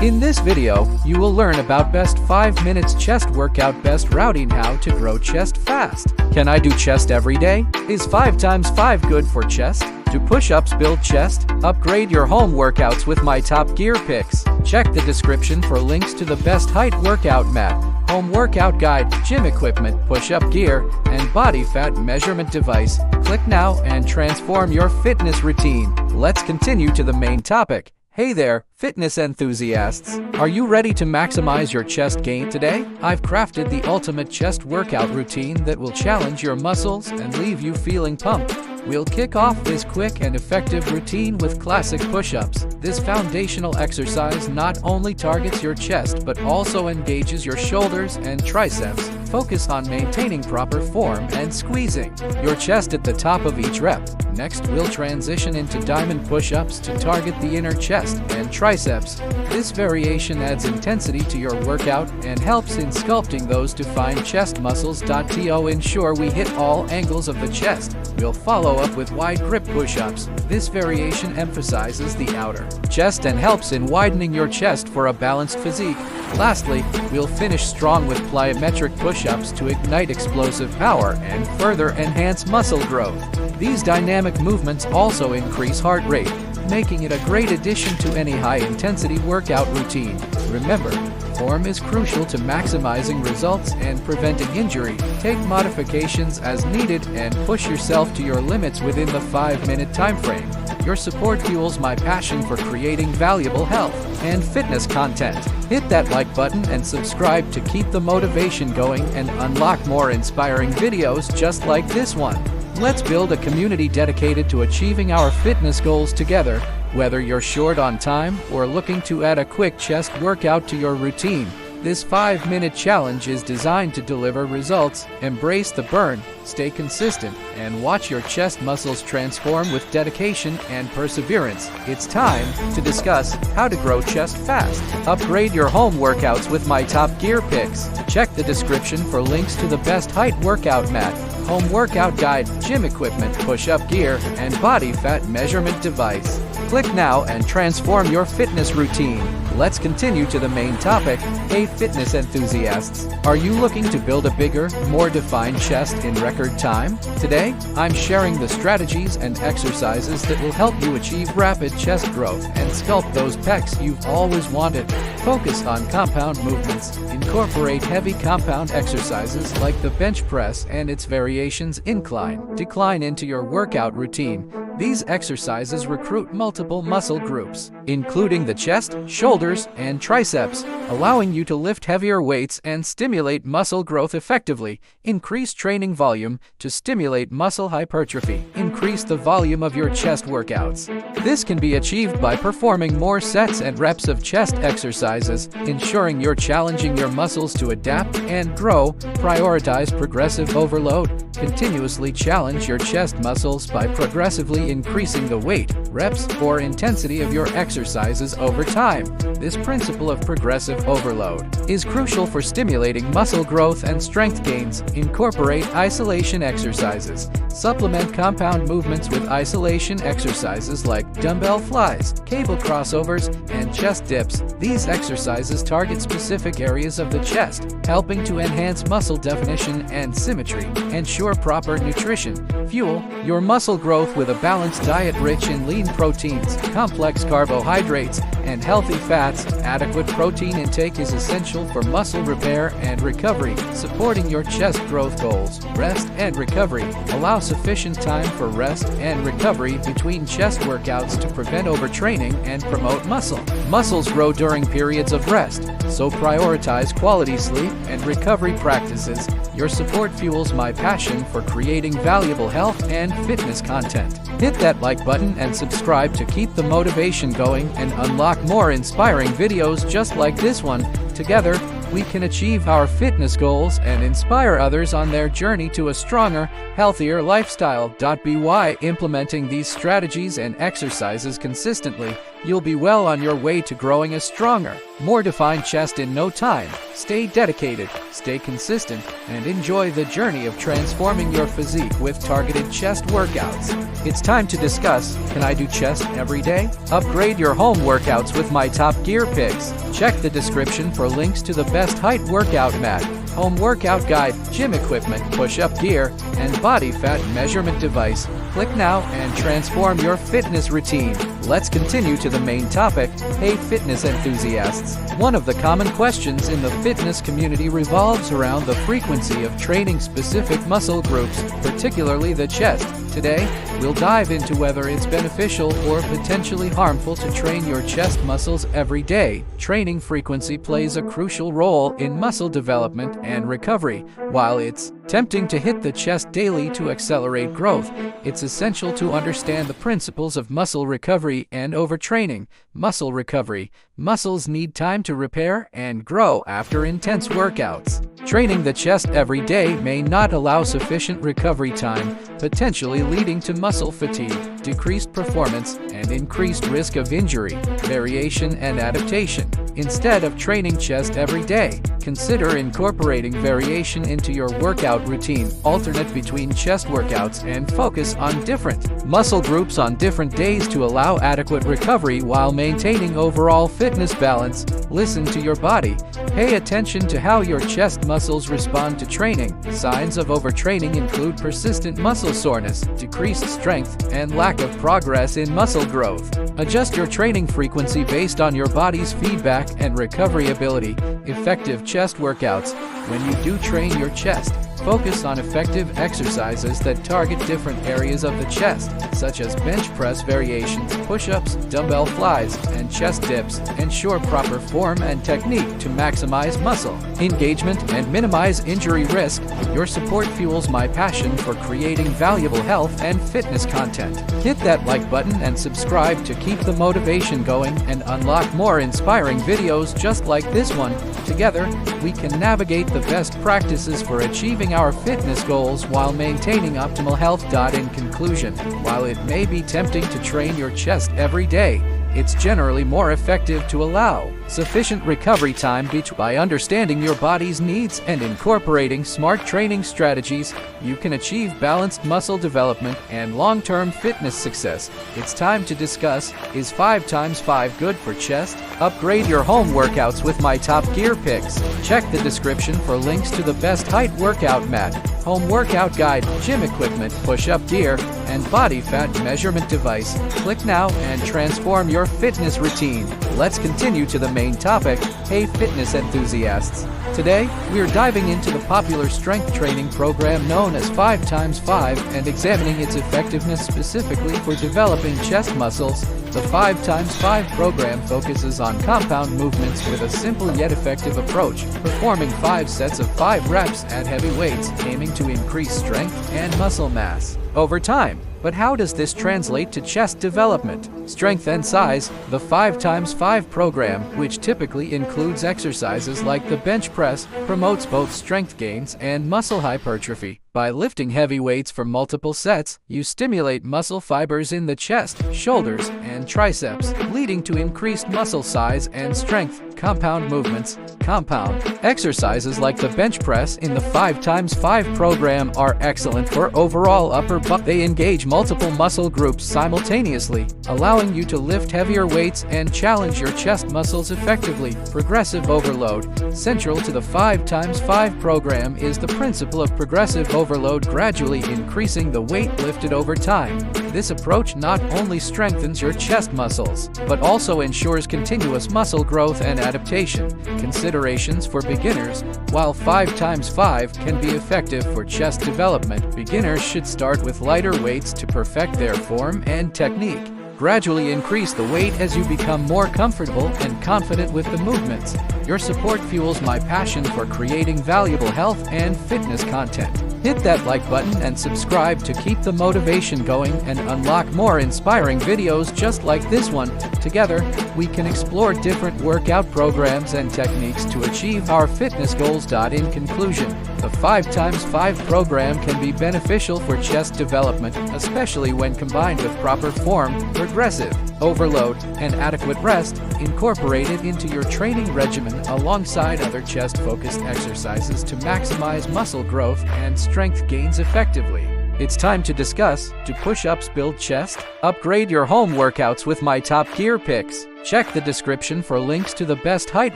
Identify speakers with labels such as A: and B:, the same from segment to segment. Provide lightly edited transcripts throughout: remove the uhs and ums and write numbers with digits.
A: In this video, you will learn about best 5 minutes chest workout, best routing, how to grow chest fast. Can I do chest every day? Is 5 times 5 good for chest? Do push-ups build chest? Upgrade your home workouts with my top gear picks. Check the description for links to the best height workout mat, home workout guide, gym equipment, push-up gear, and body fat measurement device. Click now and transform your fitness routine. Let's continue to the main topic. Hey there, fitness enthusiasts! Are you ready to maximize your chest gain today? I've crafted the ultimate chest workout routine that will challenge your muscles and leave you feeling pumped. We'll kick off this quick and effective routine with classic push-ups. This foundational exercise not only targets your chest but also engages your shoulders and triceps. Focus on maintaining proper form and squeezing your chest at the top of each rep. Next, we'll transition into diamond push-ups to target the inner chest and triceps. This variation adds intensity to your workout and helps in sculpting those defined chest muscles. To ensure we hit all angles of the chest, we'll follow up with wide grip push-ups. This variation emphasizes the outer chest and helps in widening your chest for a balanced physique. Lastly, we'll finish strong with plyometric push-ups to ignite explosive power and further enhance muscle growth. These dynamic movements also increase heart rate, making it a great addition to any high-intensity workout routine. Remember, form is crucial to maximizing results and preventing injury. Take modifications as needed and push yourself to your limits within the 5-minute time frame. Your support fuels my passion for creating valuable health and fitness content. Hit that like button and subscribe to keep the motivation going and unlock more inspiring videos just like this one. Let's build a community dedicated to achieving our fitness goals together. Whether you're short on time or looking to add a quick chest workout to your routine, this 5-minute challenge is designed to deliver results. Embrace the burn, stay consistent, and watch your chest muscles transform with dedication and perseverance. It's time to discuss how to grow chest fast. Upgrade your home workouts with my top gear picks. Check the description for links to the best height workout mat, home workout guide, gym equipment, push-up gear, and body fat measurement device. Click now and transform your fitness routine. Let's continue to the main topic. Hey fitness enthusiasts, are you looking to build a bigger, more defined chest in record time? Today, I'm sharing the strategies and exercises that will help you achieve rapid chest growth and sculpt those pecs you've always wanted. Focus on compound movements. Incorporate heavy compound exercises like the bench press and its variations incline, decline into your workout routine. These exercises recruit multiple muscle groups, including the chest, shoulders, and triceps, allowing you to lift heavier weights and stimulate muscle growth effectively. Increase training volume to stimulate muscle hypertrophy. Increase the volume of your chest workouts. This can be achieved by performing more sets and reps of chest exercises, ensuring you're challenging your muscles to adapt and grow. Prioritize progressive overload. Continuously challenge your chest muscles by progressively increasing the weight, reps, or intensity of your exercises over time. This principle of progressive overload is crucial for stimulating muscle growth and strength gains. Incorporate isolation exercises. Supplement compound movements with isolation exercises like dumbbell flies, cable crossovers, and chest dips. These exercises target specific areas of the chest, helping to enhance muscle definition and symmetry. Ensure proper nutrition. Fuel your muscle growth with a balanced diet rich in lean proteins, complex carbohydrates, and healthy fats. Adequate protein intake is essential for muscle repair and recovery, supporting your chest growth goals. Rest and recovery. Allow sufficient time for rest and recovery between chest workouts to prevent overtraining and promote muscle. Muscles grow during periods of rest, so prioritize quality sleep and recovery practices. Your support fuels my passion for creating valuable health and fitness content. Hit that like button and subscribe to keep the motivation going and unlock more inspiring videos just like this one. Together, we can achieve our fitness goals and inspire others on their journey to a stronger, healthier lifestyle. By implementing these strategies and exercises consistently, you'll be well on your way to growing a stronger, more defined chest in no time. Stay dedicated, stay consistent, and enjoy the journey of transforming your physique with targeted chest workouts. It's time to discuss, can I do chest every day? Upgrade your home workouts with my top gear picks. Check the description for links to the best height workout mat, home workout guide, gym equipment, push-up gear, and body fat measurement device. Click now and transform your fitness routine. Let's continue to the main topic. Hey fitness enthusiasts! One of the common questions in the fitness community revolves around the frequency of training specific muscle groups, particularly the chest. Today, we'll dive into whether it's beneficial or potentially harmful to train your chest muscles every day. Training frequency plays a crucial role in muscle development and recovery. While it's tempting to hit the chest daily to accelerate growth, it's essential to understand the principles of muscle recovery and overtraining. Muscle recovery. Muscles need time to repair and grow after intense workouts. Training the chest every day may not allow sufficient recovery time, potentially leading to muscle fatigue, decreased performance, and increased risk of injury, variation, and adaptation. Instead of training chest every day, consider incorporating variation into your workout routine. Alternate between chest workouts and focus on different muscle groups on different days to allow adequate recovery while maintaining overall fitness balance. Listen to your body. Pay attention to how your chest muscles respond to training. Signs of overtraining include persistent muscle soreness, decreased strength, and lack of progress in muscle growth. Adjust your training frequency based on your body's feedback and recovery ability. Effective chest workouts. When you do train your chest, focus on effective exercises that target different areas of the chest, such as bench press variations, push-ups, dumbbell flies, and chest dips. Ensure proper form and technique to maximize muscle engagement and minimize injury risk. Your support fuels my passion for creating valuable health and fitness content. Hit that like button and subscribe to keep the motivation going and unlock more inspiring videos just like this one. Together, we can navigate the best practices for achieving our fitness goals while maintaining optimal health. In conclusion, while it may be tempting to train your chest every day, it's generally more effective to allow sufficient recovery time by understanding your body's needs and incorporating smart training strategies. You can achieve balanced muscle development and long-term fitness success. It's time to discuss, is 5x5 good for chest? Upgrade your home workouts with my top gear picks. Check the description for links to the best height workout mat, home workout guide, gym equipment, push-up gear, and body fat measurement device. Click now and transform your fitness routine. Let's continue to the main topic. Hey fitness enthusiasts! Today, we're diving into the popular strength training program known as 5x5 and examining its effectiveness specifically for developing chest muscles. The 5x5 program focuses on compound movements with a simple yet effective approach, performing 5 sets of 5 reps at heavy weights, aiming to increase strength and muscle mass over time. But how does this translate to chest development, strength, and size? The 5x5 program, which typically includes exercises like the bench press, promotes both strength gains and muscle hypertrophy. By lifting heavy weights for multiple sets, you stimulate muscle fibers in the chest, shoulders, and triceps, leading to increased muscle size and strength. Compound movements. Compound exercises like the bench press in the 5x5 program are excellent for overall upper body. They engage multiple muscle groups simultaneously, allowing you to lift heavier weights and challenge your chest muscles effectively. Progressive overload. Central to the 5x5 program is the principle of progressive overload, gradually increasing the weight lifted over time. This approach not only strengthens your chest muscles, but also ensures continuous muscle growth and adaptation. Considerations for beginners. While 5x5 can be effective for chest development, beginners should start with lighter weights to perfect their form and technique. Gradually increase the weight as you become more comfortable and confident with the movements. Your support fuels my passion for creating valuable health and fitness content. Hit that like button and subscribe to keep the motivation going and unlock more inspiring videos just like this one. Together, we can explore different workout programs and techniques to achieve our fitness goals. In conclusion, the 5x5 program can be beneficial for chest development, especially when combined with proper form, progressive overload, and adequate rest, incorporated into your training regimen alongside other chest-focused exercises to maximize muscle growth and strength gains effectively. It's time to discuss: do push-ups build chest? Upgrade your home workouts with my top gear picks. Check the description for links to the best height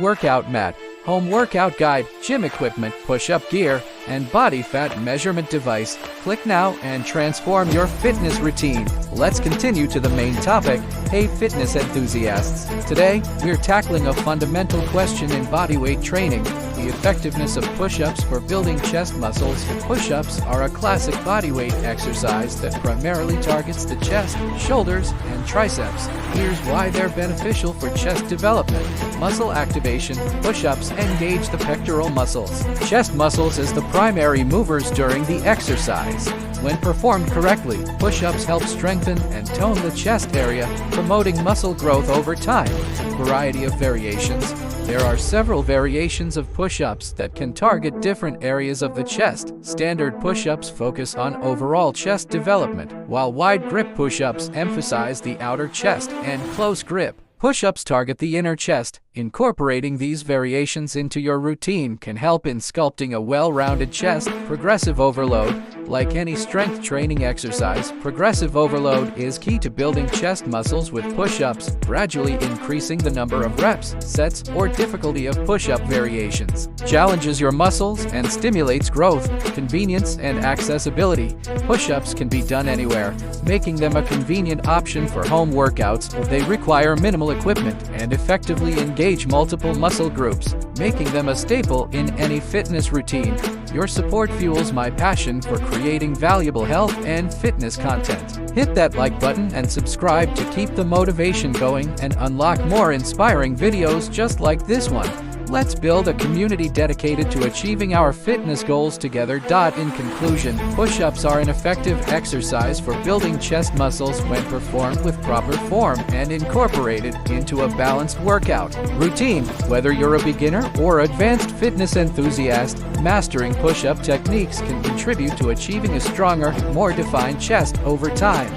A: workout mat, home workout guide, gym equipment, push-up gear, and body fat measurement device. Click now and transform your fitness routine. Let's continue to the main topic. Hey fitness enthusiasts! Today, we're tackling a fundamental question in bodyweight training: the effectiveness of push-ups for building chest muscles. Push-ups are a classic bodyweight exercise that primarily targets the chest, shoulders, and triceps. Here's why they're beneficial for chest development. Muscle activation. Push-ups engage the pectoral muscles, chest muscles as the primary movers during the exercise. When performed correctly, push-ups help strengthen and tone the chest area, promoting muscle growth over time. Variety of variations. There are several variations of push-ups that can target different areas of the chest. Standard push-ups focus on overall chest development, while wide grip push-ups emphasize the outer chest, and close grip push-ups target the inner chest. Incorporating these variations into your routine can help in sculpting a well-rounded chest. Progressive overload. Like any strength training exercise, progressive overload is key to building chest muscles with push-ups, gradually increasing the number of reps, sets, or difficulty of push-up variations. Challenges your muscles and stimulates growth, convenience, and accessibility. Push-ups can be done anywhere, making them a convenient option for home workouts. They require minimal equipment and effectively engage multiple muscle groups, making them a staple in any fitness routine. Your support fuels my passion for creating valuable health and fitness content. Hit that like button and subscribe to keep the motivation going and unlock more inspiring videos just like this one. Let's build a community dedicated to achieving our fitness goals together. In conclusion, push-ups are an effective exercise for building chest muscles when performed with proper form and incorporated into a balanced workout routine. Whether you're a beginner or advanced fitness enthusiast, mastering push-up techniques can contribute to achieving a stronger, more defined chest over time.